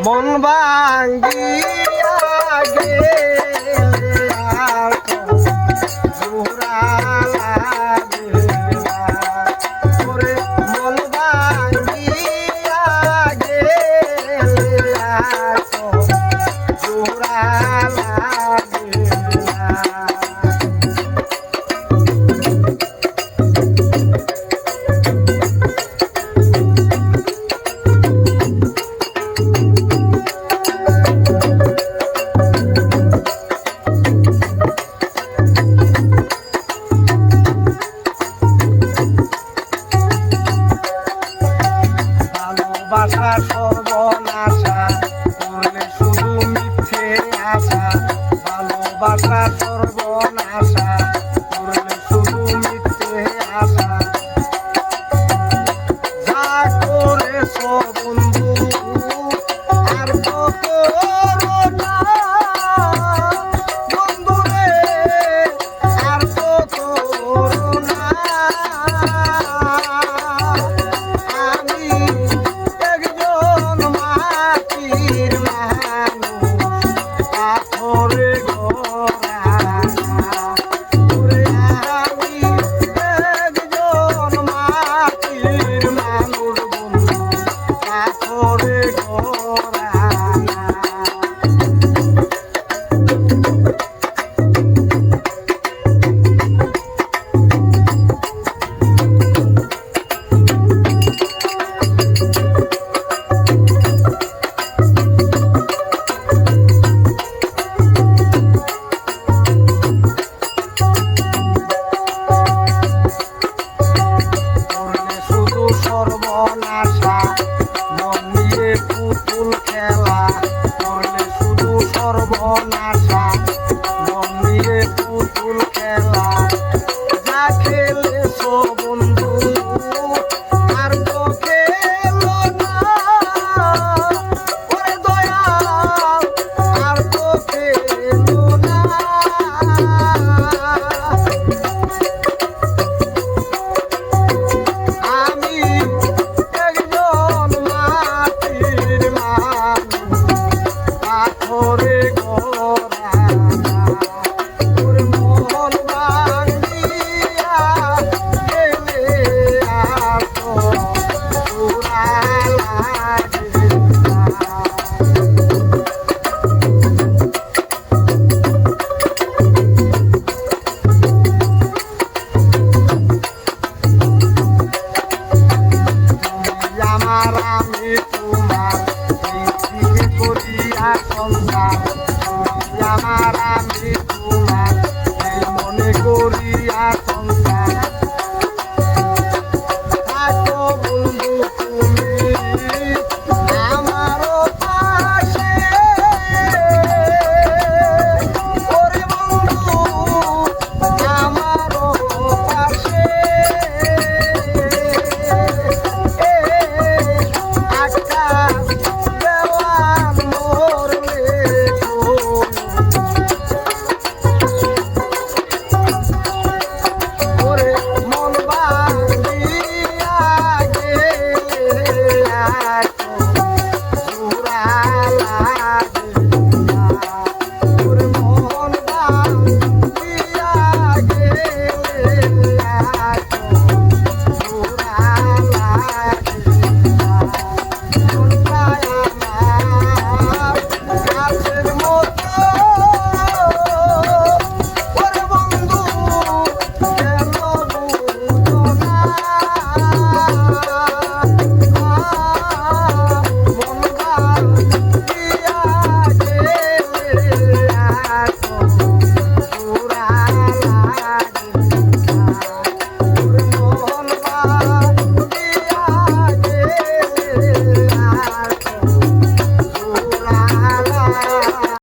মন ভাঙ্গিয়া গেলে আর জোড়া লাগে না। ওরে মন ভাঙ্গিয়া গেলে আর জোড়া লাগে না। ভালোবাসা সর্বনাশা করলে শুধু মিথ্যে আশা। ভালোবাসা সর্বনাশা করলে শুধু মিথ্যে আশা। যা করেছ বন্ধু আর তো করো না বন্ধুরে, আর তো করো না। আমি একজন মাটির মানুষ, পাথরে গড়া। ওরে আমি একজন মাটির মানুষ বন্ধু, পাথরে গড়া। সর্বনাশা মন নিয়ে পুতুল খেলা করলে শুধু সর্বনাশা মন নিয়ে পুতুল খেলা। যা খেলেছ বন্ধু আর তো খেলো না। ওরে দয়াল আর তো খেলো না। আমি একজন মাটির মানুষ, পাথরে গড়া। ওর মন ভাঙ্গিয়া গেলে আর তো জোড়া লাগে না। আমার আমি তোমার এই করিয়া সংসার।